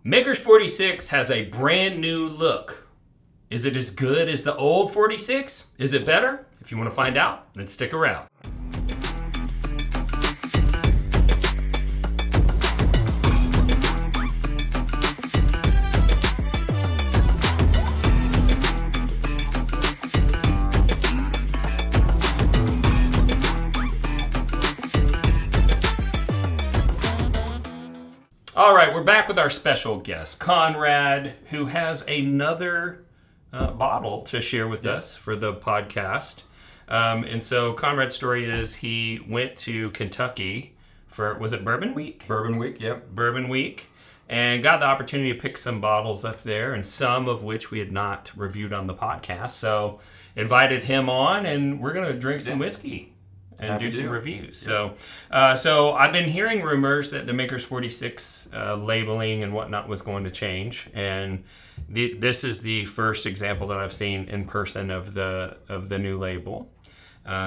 Maker's 46 has a brand new look. Is it as good as the old 46? Is it better? If you want to find out, then stick around. All right, we're back with our special guest, Conrad, who has another bottle to share with us for the podcast. And so Conrad's story is he went to Kentucky for, was it Bourbon Week? Bourbon Week, yep. Bourbon Week, and got the opportunity to pick some bottles up there, and some of which we had not reviewed on the podcast. So invited him on, and we're going to drink some whiskey and do some reviews. So I've been hearing rumors that the Maker's 46 labeling and whatnot was going to change, and this is the first example that I've seen in person of the new label.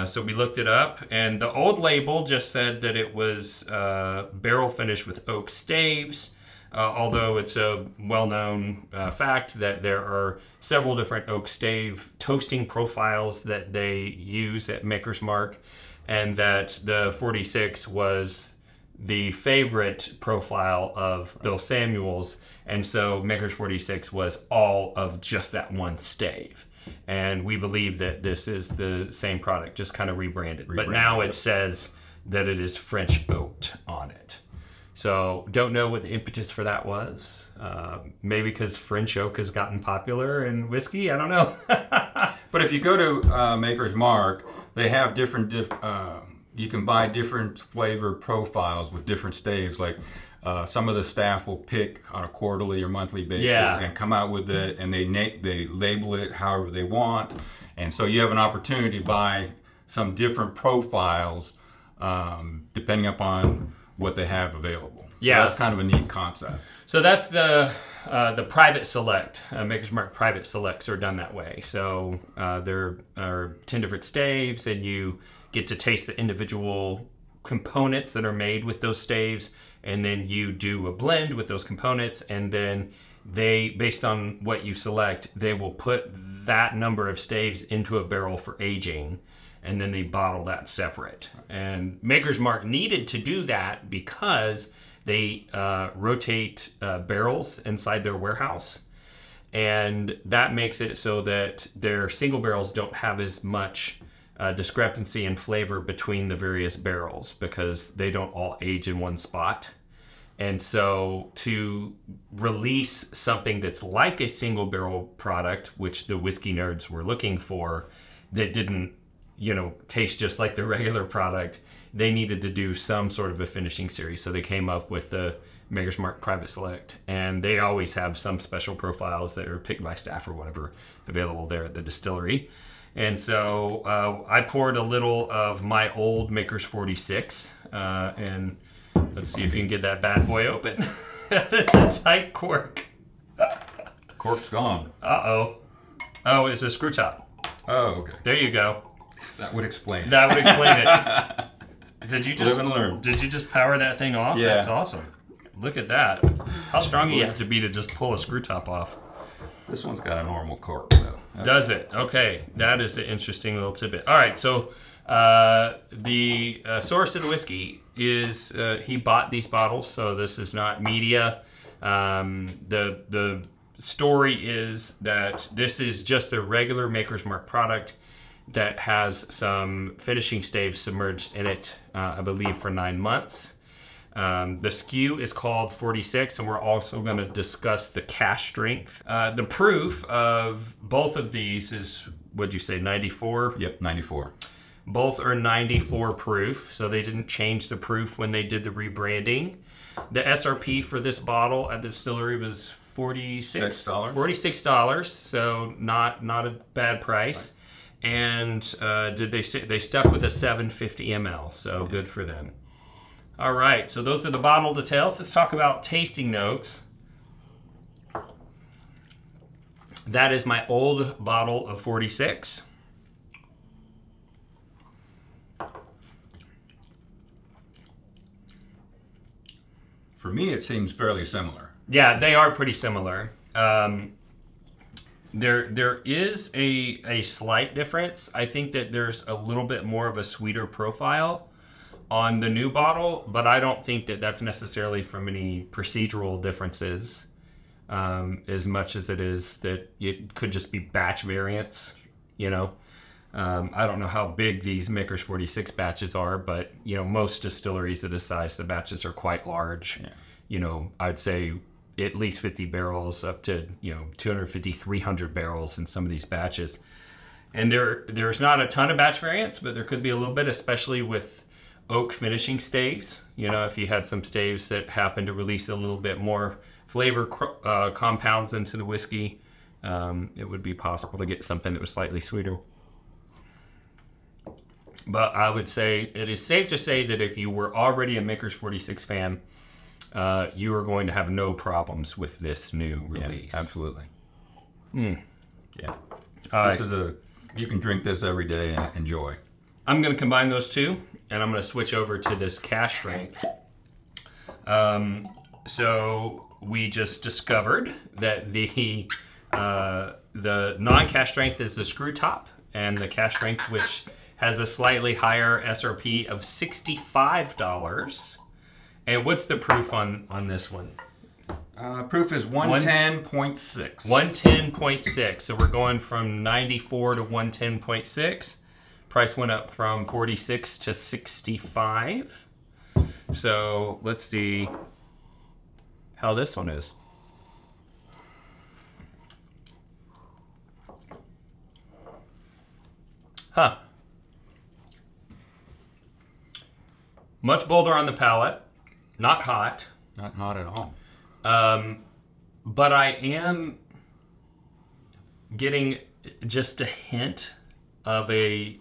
So we looked it up, and the old label just said that it was barrel finished with oak staves, although it's a well-known fact that there are several different oak stave toasting profiles that they use at Maker's Mark, and that the 46 was the favorite profile of Bill Samuels, and so Maker's 46 was all of just that one stave. And we believe that this is the same product, just kind of rebranded. But now it says that it is French oaked on it. So don't know what the impetus for that was. Maybe because French oak has gotten popular in whiskey, I don't know. But if you go to Maker's Mark, they have different, you can buy different flavor profiles with different staves. Like some of the staff will pick on a quarterly or monthly basis and come out with it, and they label it however they want. And so you have an opportunity to buy some different profiles depending upon what they have available. So that's kind of a neat concept. So that's the private select. Maker's Mark private selects are done that way. So there are 10 different staves, and you get to taste the individual components that are made with those staves, and then you do a blend with those components, and then they, based on what you select, they will put that number of staves into a barrel for aging, and then they bottle that separate. And Maker's Mark needed to do that because they rotate barrels inside their warehouse, and that makes it so that their single barrels don't have as much discrepancy in flavor between the various barrels because they don't all age in one spot. And so to release something that's like a single barrel product, which the whiskey nerds were looking for, that didn't, you know, taste just like the regular product, they needed to do some sort of a finishing series. So they came up with the Maker's Mark Private Select, and they always have some special profiles that are picked by staff or whatever available there at the distillery. And so I poured a little of my old Maker's 46, and let's see if you can get that bad boy open. It's a tight cork. Cork's gone. Uh-oh. Oh, it's a screw top. Oh, okay. There you go. That would explain it. That would explain it. Did you just live and learn? Did you just power that thing off? Yeah. That's awesome. Look at that. How strong do you have to be to just pull a screw top off? This one's got a normal cork, though. Does it? Okay, that is an interesting little tidbit. All right, so the source of the whiskey is he bought these bottles, so this is not media. The story is that this is just a regular Maker's Mark product that has some finishing staves submerged in it, I believe, for 9 months. The SKU is called 46, and we're also going to discuss the cash strength. The proof of both of these is, what'd you say, 94? Yep, 94. Both are 94 proof, so they didn't change the proof when they did the rebranding. The SRP for this bottle at the distillery was $46. $46, so not a bad price. Right. And they stuck with a 750 ml, so good for them. All right, so those are the bottle details. Let's talk about tasting notes. That is my old bottle of 46. For me, it seems fairly similar. Yeah, they are pretty similar. There is a slight difference. I think that there's a little bit more of a sweeter profile on the new bottle, but I don't think that that's necessarily from any procedural differences, as much as it is that it could just be batch variants, you know. I don't know how big these Makers 46 batches are, but, you know, most distilleries of this size, the batches are quite large. Yeah. You know, I'd say at least 50 barrels up to, you know, 250, 300 barrels in some of these batches. And there's not a ton of batch variants, but there could be a little bit, especially with oak finishing staves. You know, if you had some staves that happen to release a little bit more flavor compounds into the whiskey, it would be possible to get something that was slightly sweeter. But I would say it is safe to say that if you were already a Makers 46 fan, you are going to have no problems with this new release. Yeah, absolutely. Mm. Yeah. This is you can drink this every day and enjoy. I'm going to combine those two, and I'm going to switch over to this cask strength. So we just discovered that the non-cask strength is the screw top, and the cask strength, which has a slightly higher SRP of $65. And what's the proof on this one? Proof is 110.6. 110.6. So we're going from 94 to 110.6. Price went up from 46 to 65. So let's see how this one is. Huh. Much bolder on the palate. Not hot. Not hot at all. But I am getting just a hint of a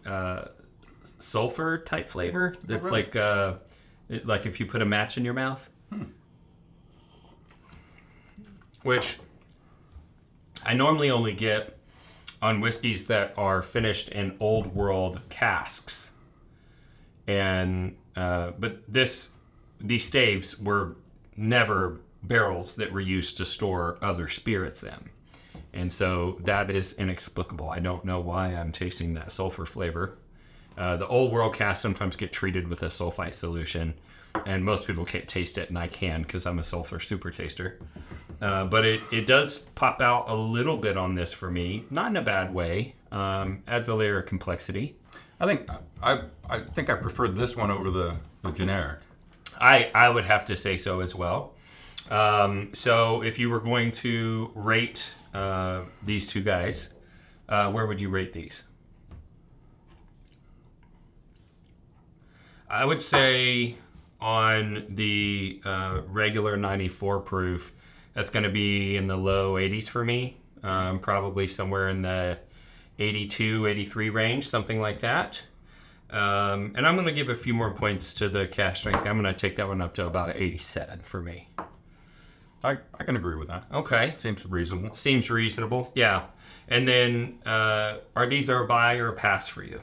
sulfur type flavor. That's like if you put a match in your mouth. Which I normally only get on whiskeys that are finished in old world casks. And but these staves were never barrels that were used to store other spirits in. And so that is inexplicable. I don't know why I'm tasting that sulfur flavor. The old world casks sometimes get treated with a sulfite solution, and most people can't taste it, and I can because I'm a sulfur super taster. But it does pop out a little bit on this for me, not in a bad way. Adds a layer of complexity. I think I preferred this one over the generic. I would have to say so as well. So if you were going to rate these two guys, where would you rate these? I would say on the regular 94 proof, that's going to be in the low 80s for me. Probably somewhere in the 82, 83 range, something like that. And I'm going to give a few more points to the cask strength. I'm going to take that one up to about 87 for me. I can agree with that. Okay. Seems reasonable. Seems reasonable, yeah. And then, are these a buy or a pass for you?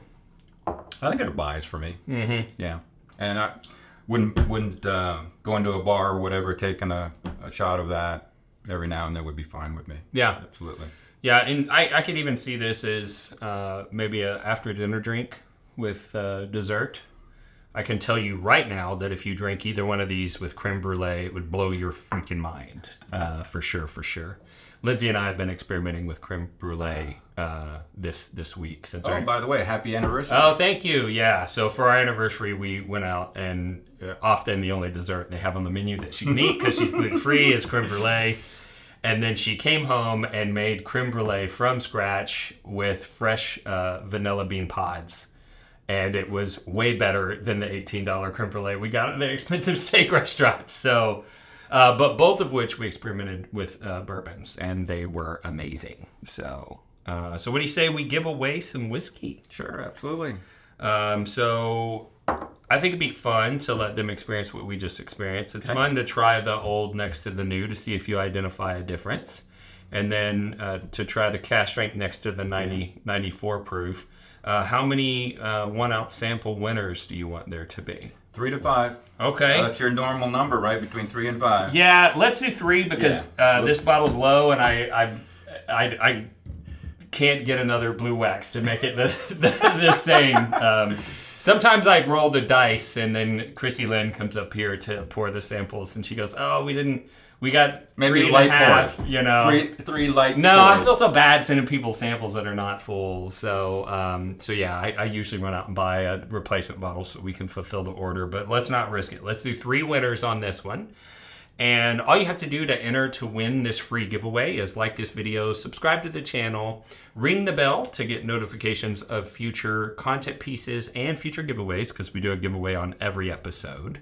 I think they're buys for me. Mm-hmm. Yeah. And I wouldn't go into a bar or whatever, taking a shot of that every now and then would be fine with me. Yeah. Absolutely. Yeah, and I could even see this as maybe a after dinner drink with dessert. I can tell you right now that if you drink either one of these with creme brulee, it would blow your freaking mind. For sure. Lindsay and I have been experimenting with creme brulee this week. Since by the way, happy anniversary. Oh, thank you. Yeah, so for our anniversary, we went out, and often the only dessert they have on the menu that she can eat because she's gluten-free is creme brulee. And then she came home and made creme brulee from scratch with fresh vanilla bean pods. And it was way better than the $18 creme brulee we got at the expensive steak restaurant. So, but both of which we experimented with bourbons, and they were amazing. So what do you say we give away some whiskey? Sure, absolutely. So I think it'd be fun to let them experience what we just experienced. It's fun to try the old next to the new to see if you identify a difference. and then to try the cask strength next to the 94 proof. How many 1 ounce sample winners do you want there to be? 3 to 5. Okay. That's your normal number, right? Between 3 and 5. Yeah, let's do 3 because this bottle's low, and I can't get another blue wax to make it the same. Sometimes I roll the dice, and then Chrissy Lynn comes up here to pour the samples, and she goes, "Oh, we got maybe 3.5, pours. you know, three light. No, pours. I feel so bad sending people samples that are not full. So, yeah, I usually run out and buy a replacement bottle so we can fulfill the order. But let's not risk it. Let's do 3 winners on this one. And all you have to do to enter to win this free giveaway is like this video, subscribe to the channel, ring the bell to get notifications of future content pieces and future giveaways, because we do a giveaway on every episode.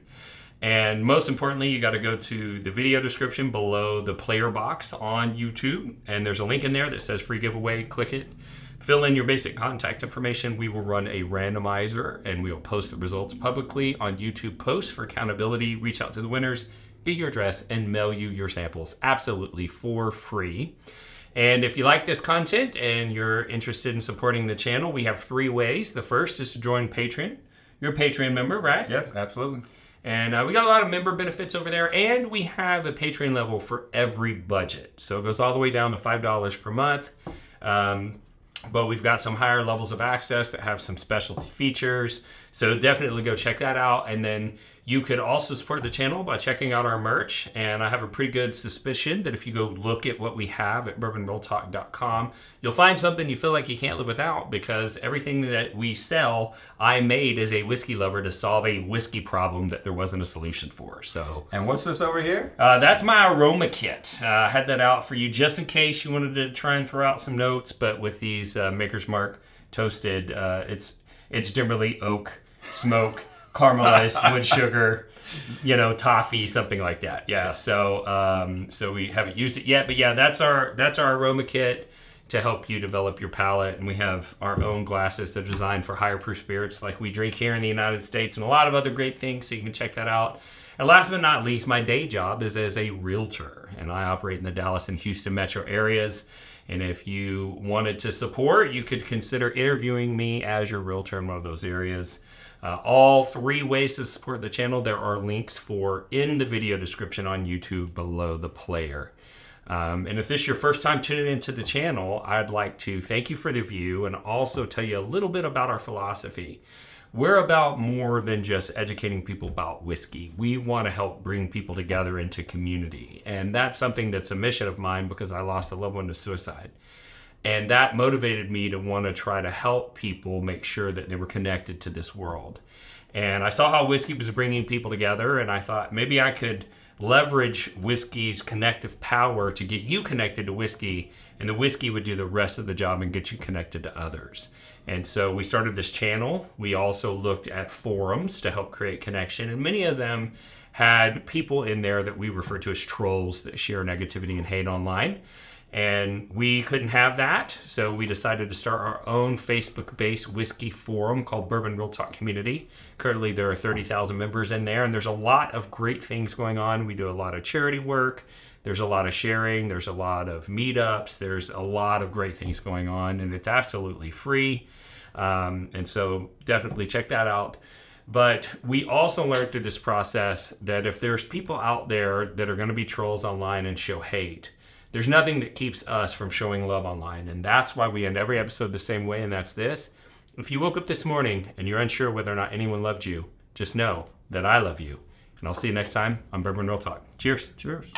And most importantly, you got to go to the video description below the player box on YouTube, and there's a link in there that says free giveaway. Click it, fill in your basic contact information. We will run a randomizer, and we will post the results publicly on YouTube posts for accountability. Reach out to the winners, get your address, and mail you your samples absolutely for free. And if you like this content and you're interested in supporting the channel, we have 3 ways. The first is to join Patreon. You're a Patreon member, right? Yes, absolutely. And we got a lot of member benefits over there, and we have a Patreon level for every budget. So it goes all the way down to $5 per month. But we've got some higher levels of access that have some specialty features. So definitely go check that out. And then you could also support the channel by checking out our merch. And I have a pretty good suspicion that if you go look at what we have at bourbonrealtalk.com, you'll find something you feel like you can't live without, because everything that we sell, I made as a whiskey lover to solve a whiskey problem that there wasn't a solution for. So, and what's this over here? That's my aroma kit. I had that out for you just in case you wanted to try and throw out some notes. But with these Maker's Mark toasted, it's generally oak, smoke, caramelized wood sugar, you know, toffee, something like that. Yeah. So so we haven't used it yet, but yeah, that's our aroma kit to help you develop your palate. And we have our own glasses that are designed for higher proof spirits like we drink here in the United States, and a lot of other great things. So you can check that out. And last but not least, my day job is as a realtor, and I operate in the Dallas and Houston metro areas. And if you wanted to support, you could consider interviewing me as your realtor in one of those areas. All 3 ways to support the channel, there are links for in the video description on YouTube below the player. And if this is your first time tuning into the channel, I'd like to thank you for the view and also tell you a little bit about our philosophy. We're about more than just educating people about whiskey. We want to help bring people together into community. And that's something that's a mission of mine, because I lost a loved one to suicide. And that motivated me to want to try to help people make sure that they were connected to this world. And I saw how whiskey was bringing people together, and I thought maybe I could leverage whiskey's connective power to get you connected to whiskey, and the whiskey would do the rest of the job and get you connected to others. And so we started this channel. We also looked at forums to help create connection, and many of them had people in there that we refer to as trolls that share negativity and hate online. And we couldn't have that, so we decided to start our own Facebook-based whiskey forum called Bourbon Real Talk Community. Currently, there are 30,000 members in there, and there's a lot of great things going on. We do a lot of charity work. There's a lot of sharing. There's a lot of meetups. There's a lot of great things going on, and it's absolutely free. And so definitely check that out. But we also learned through this process that if there's people out there that are going to be trolls online and show hate, there's nothing that keeps us from showing love online. And that's why we end every episode the same way, and that's this. If you woke up this morning and you're unsure whether or not anyone loved you, just know that I love you. And I'll see you next time on Bourbon Real Talk. Cheers. Cheers.